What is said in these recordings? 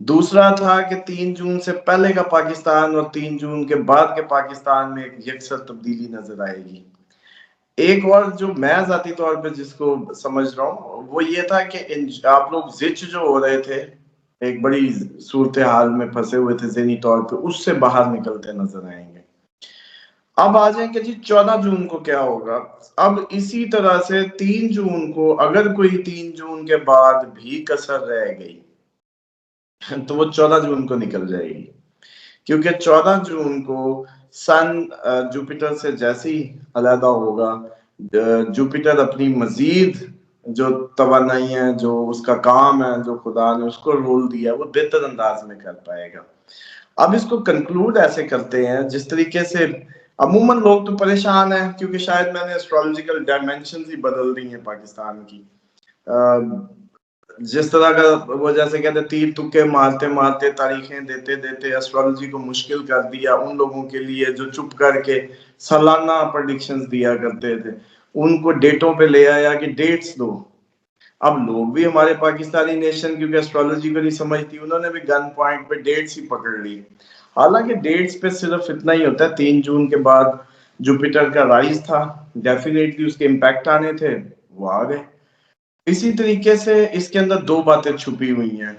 دوسرا تھا کہ 3 جون سے پہلے کا پاکستان اور 3 جون کے بعد کے پاکستان میں ایک یکسر تبدیلی نظر آئے گی. ایک اور جو میں ذاتی طور پہ جس کو سمجھ رہا ہوں وہ یہ تھا کہ آپ لوگ زچ جو ہو رہے تھے ایک بڑی صورتحال میں پھنسے ہوئے تھے ذہنی طور پہ, اس سے باہر نکلتے نظر آئیں گے. اب آ جائیں کہ جی 14 جون کو کیا ہوگا. اب اسی طرح سے 3 جون کو اگر کوئی 3 جون کے بعد بھی کسر رہ گئی تو وہ 14 جون کو نکل جائے گی, کیونکہ 14 جون کو سن جوپیٹر سے جیسے ہی علیحدہ ہوگا, جوپیٹر اپنی مزید جو توانائی ہے, جو اس کا کام ہے, جو خدا نے اس کو رول دیا وہ بہتر انداز میں کر پائے گا. اب اس کو کنکلوڈ ایسے کرتے ہیں جس طریقے سے عموماً لوگ تو پریشان ہیں کیونکہ شاید میں نے اسٹرالوجیکل ڈائمینشنز ہی بدل دی ہیں پاکستان کی. جس طرح کا وہ جیسے کہتے تیر تکے مارتے مارتے تاریخیں دیتے دیتے اسٹرالوجی کو مشکل کر دیا ان لوگوں کے لیے جو چپ کر کے سالانہ پریڈکشنز دیا کرتے تھے, ان کو ڈیٹوں پہ لے آیا کہ ڈیٹس دو. اب لوگ بھی ہمارے پاکستانی نیشن کیونکہ اسٹرالوجی کو نہیں سمجھتی, انہوں نے بھی گن پوائنٹ پہ ڈیٹس ہی پکڑ لی. حالانکہ ڈیٹس پہ صرف اتنا ہی ہوتا ہے, 3 جون کے بعد جوپیٹر کا رائز تھا, ڈیفینیٹلی اس کے امپیکٹ آنے تھے, وہ آ گئے. اسی طریقے سے اس کے اندر 2 باتیں چھپی ہوئی ہیں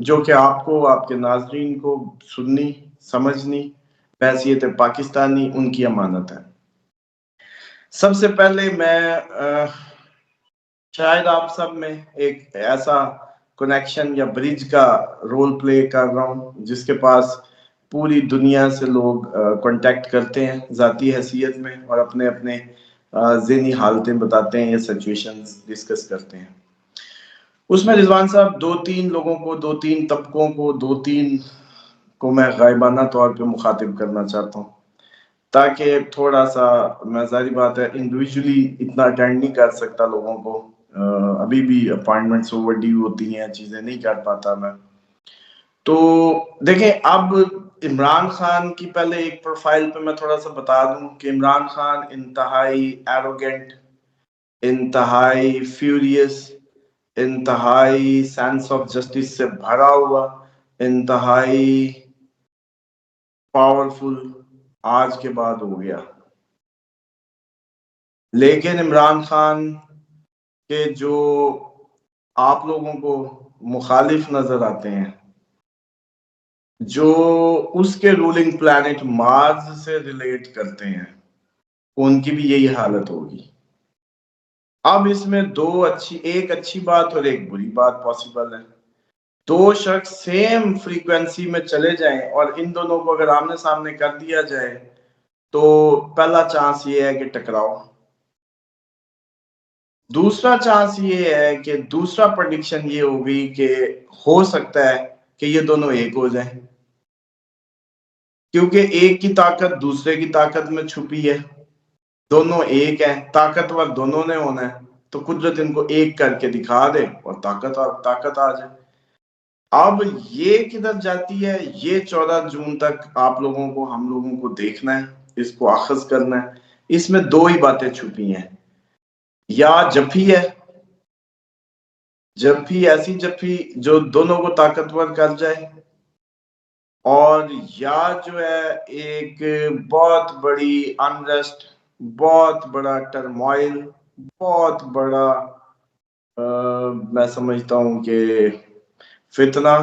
جو کہ آپ کو, آپ کے ناظرین کو سننی سمجھنی بحیثیت پاکستانی ان کی امانت ہے. سب سے پہلے میں شاید آپ سب میں ایک ایسا کنیکشن یا برج کا رول پلے کر رہا ہوں جس کے پاس پوری دنیا سے لوگ کانٹیکٹ کرتے ہیں ذاتی حیثیت میں اور اپنے اپنے ذہنی حالتیں بتاتے ہیں یا سچویشنز ڈسکس کرتے ہیں. اس میں رضوان صاحب 2-3 لوگوں کو, 2-3 طبقوں کو, 2-3 کو میں غائبانہ طور پہ مخاطب کرنا چاہتا ہوں تاکہ تھوڑا سا, میں ظاہری بات ہے انڈیویجولی اتنا اٹینڈ نہیں کر سکتا لوگوں کو, ابھی بھی اپائنٹمنٹس اوور ڈیو ہوتی ہیں, چیزیں نہیں کر پاتا میں. تو دیکھیں اب عمران خان کی پہلے ایک پروفائل پہ میں تھوڑا سا بتا دوں کہ عمران خان انتہائی ایروگینٹ, انتہائی فیوریس, انتہائی سینس آف جسٹس سے بھرا ہوا, انتہائی پاورفل آج کے بعد ہو گیا. لیکن عمران خان کے جو آپ لوگوں کو مخالف نظر آتے ہیں, جو اس کے رولنگ پلانٹ مارس سے ریلیٹ کرتے ہیں, ان کی بھی یہی حالت ہوگی. اب اس میں ایک اچھی بات اور ایک بری بات پاسبل ہے. 2 شخص سیم فریکوینسی میں چلے جائیں اور ان دونوں کو اگر آمنے سامنے کر دیا جائے تو پہلا چانس یہ ہے کہ ٹکراؤ. دوسرا چانس یہ ہے کہ دوسرا پریڈکشن یہ ہوگی کہ ہو سکتا ہے کہ یہ دونوں ایک ہو جائیں, کیونکہ ایک کی طاقت دوسرے کی طاقت میں چھپی ہے, دونوں ایک ہیں, طاقتور دونوں نے ہونا ہے, تو قدرت ان کو ایک کر کے دکھا دے اور طاقت آ جائے. اب یہ کدھر جاتی ہے, یہ 14 جون تک آپ لوگوں کو, ہم لوگوں کو دیکھنا ہے, اس کو اخذ کرنا ہے. اس میں 2 ہی باتیں چھپی ہیں, یا جفی ہے, جفی ایسی جفی جو دونوں کو طاقتور کر جائے, اور یا جو ہے ایک بہت بڑی انریسٹ, بہت بڑا ٹرموائل, بہت بڑا میں سمجھتا ہوں کہ فتنہ,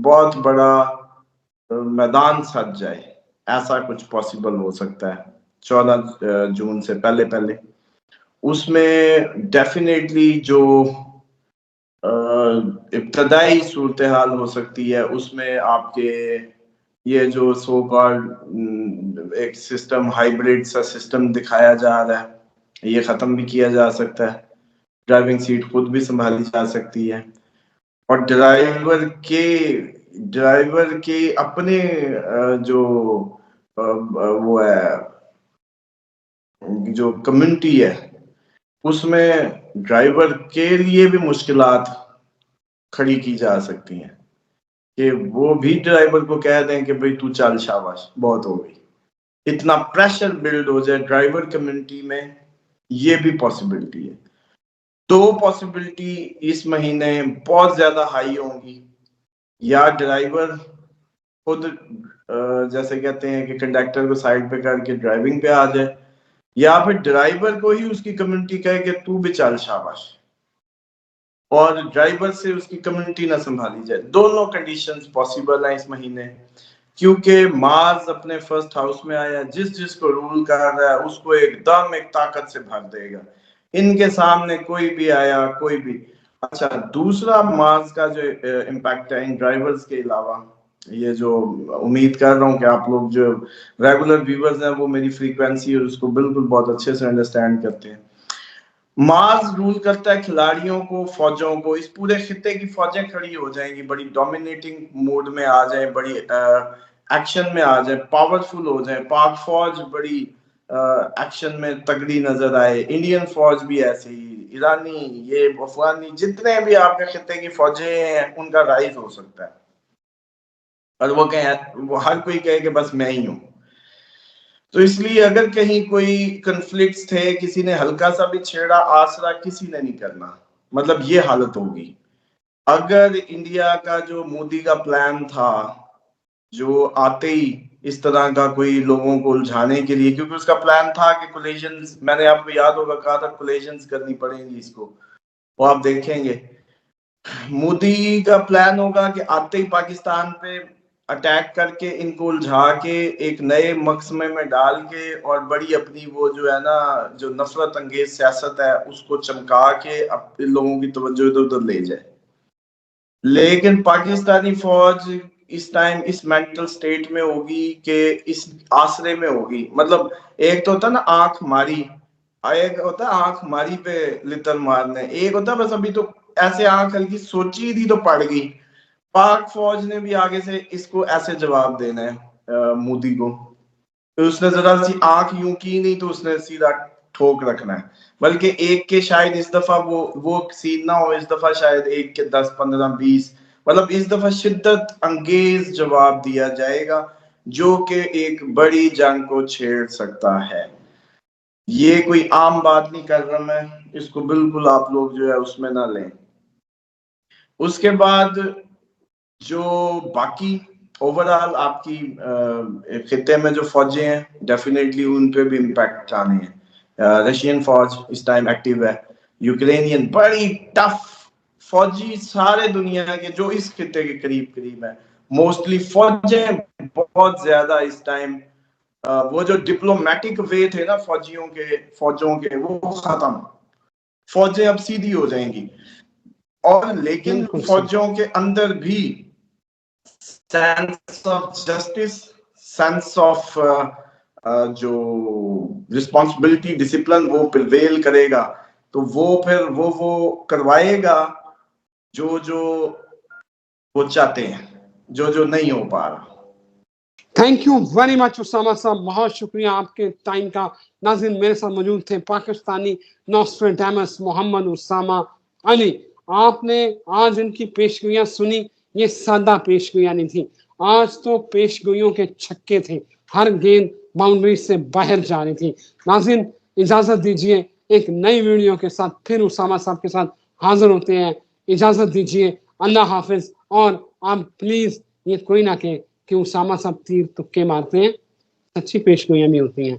بہت بڑا میدان سج جائے. ایسا کچھ پاسبل ہو سکتا ہے 14 جون سے پہلے. اس میں ڈیفینیٹلی جو ابتدائی صورتحال ہو سکتی ہے, اس میں آپ کے یہ جو سو کالڈ ایک سسٹم, ہائیبریڈ سا سسٹم دکھایا جا رہا ہے, یہ ختم بھی کیا جا سکتا ہے. ڈرائیونگ سیٹ خود بھی سنبھالی جا سکتی ہے, اور ڈرائیور کے اپنے جو وہ ہے, جو کمیونٹی ہے, اس میں ڈرائیور کے لیے بھی مشکلات کھڑی کی جا سکتی ہیں کہ وہ بھی ڈرائیور کو کہہ دیں کہ بھئی تو چل, شاباش بہت ہو گئی. اتنا پریشر بلڈ ہو جائے ڈرائیور کمیونٹی میں, یہ بھی پاسبلٹی ہے. 2 پاسبلٹی اس مہینے بہت زیادہ ہائی ہوں گی. یا ڈرائیور خود جیسے کہتے ہیں کہ کنڈکٹر کو سائڈ پہ کر کے ڈرائیونگ پہ آ جائے, یا پھر ڈرائیور کو ہی اس کی کمیونٹی کہے کہ تو بھی چل شاباش, اور ڈرائیور سے اس کی کمیونٹی نہ سنبھالی جائے. دونوں کنڈیشنز پاسبل ہیں اس مہینے, کیونکہ مارس اپنے فرسٹ ہاؤس میں آیا, جس کو رول کر رہا ہے اس کو ایک دم ایک طاقت سے بھر دے گا. ان کے سامنے کوئی بھی آیا, کوئی بھی. اچھا, دوسرا مارس کا جو امپیکٹ ہے ان ڈرائیورز کے علاوہ, یہ جو امید کر رہا ہوں کہ آپ لوگ جو ریگولر ویورز ہیں وہ میری فریکوینسی اور اس کو بالکل بہت اچھے سے انڈرسٹینڈ کرتے ہیں. مارس رول کرتا ہے کھلاڑیوں کو, فوجوں کو. اس پورے خطے کی فوجیں کھڑی ہو جائیں گی, بڑی ڈومینیٹنگ موڈ میں آ جائیں, بڑی ایکشن میں آ جائیں, پاورفل ہو جائیں. پاک فوج بڑی ایکشن میں تگڑی نظر آئے, انڈین فوج بھی ایسے ہی, ایرانی, یہ افغانی, جتنے بھی آپ کے خطے کی فوجیں ہیں ان کا رائز ہو سکتا ہے. اور وہ ہر کوئی کہے کہ بس میں ہی ہوں. تو اس لیے اگر کہیں کوئی کنفلکٹس تھے, کسی نے ہلکا سا بھی چھیڑا, آسرا کسی نے نہیں کرنا. مطلب یہ حالت ہوگی. اگر انڈیا کا جو مودی کا پلان تھا, جو آتے ہی اس طرح کا کوئی لوگوں کو الجھانے کے لیے, کیونکہ اس کا پلان تھا کہ کولیشنز, میں نے آپ کو یاد ہوگا کہا تھا کولیشنز کرنی پڑیں گی اس کو, وہ آپ دیکھیں گے. مودی کا پلان ہوگا کہ آتے ہی پاکستان پہ اٹیک کر کے ان کو الجھا کے ایک نئے مقصمے میں ڈال کے, اور بڑی اپنی وہ جو ہے نا جو نفرت انگیز سیاست ہے اس کو چمکا کے اپنے لوگوں کی توجہ ادھر ادھر لے جائے. لیکن پاکستانی فوج اس ٹائم اس مینٹل سٹیٹ میں ہوگی کہ اس آسرے میں ہوگی. مطلب ایک تو ہوتا نا آنکھ ماری, ایک ہوتا ہے آنکھ ماری پہ لتر مارنے, ایک ہوتا ہے بس ابھی تو ایسے آنکھ ہلکی سوچی تھی تو پڑ گئی. پاک فوج نے بھی آگے سے اس کو ایسے جواب دینا ہے مودی کو. اس نے ذرا سی آنکھ یوں کی نہیں تو اس نے سیدھا ٹھوک رکھنا ہے. بلکہ ایک کے شاید اس دفعہ وہ سین نہ ہو, اس دفعہ شاید ایک کے 10 15 20, مطلب اس دفعہ شدت انگیز جواب دیا جائے گا جو کہ ایک بڑی جنگ کو چھیڑ سکتا ہے. یہ کوئی عام بات نہیں کر رہا میں, اس کو بالکل آپ لوگ جو ہے اس میں نہ لیں. اس کے بعد جو باقی اوورال آپ کی خطے میں جو فوجیں ہیں ڈیفینیٹلی ان پہ بھی امپیکٹ آنے ہیں. رشین فوج اس ٹائم ایکٹیو ہے, یوکرینین بڑی ٹف فوجی سارے دنیا کے جو اس خطے کے قریب ہیں, موسٹلی فوجیں بہت زیادہ اس ٹائم, وہ جو ڈپلومیٹک وے تھے نا فوجوں کے وہ ختم, فوجیں اب سیدھی ہو جائیں گی. اور لیکن فوجوں کے اندر بھی sense of justice, sense of جو رسپانسبلٹی, ڈسپلن وہ پریویل کرے گا. تو وہ پھر وہ کروائے گا جو وہ چاہتے ہیں, جو نہیں ہو پا رہا. Thank you very much Osama صاحب, بہت شکریہ آپ کے ٹائم کا. ناظرین میرے ساتھ موجود تھے پاکستانی نوسٹریڈیمس محمد اسامہ علی. آپ نے آج ان کی پیشگوئیاں سنی, یہ سادہ پیشگوئیاں نہیں تھیں, آج تو پیشگوئیوں کے چھکے تھے, ہر گیند باؤنڈری سے باہر جا رہی تھی. ناظرین اجازت دیجیے, ایک نئی ویڈیو کے ساتھ پھر اسامہ صاحب کے ساتھ حاضر ہوتے ہیں. اجازت دیجیے, اللہ حافظ. اور آپ پلیز یہ کوئی نہ کہ اسامہ صاحب تیر تکے مارتے ہیں, سچی پیشگوئیاں بھی ہوتی ہیں.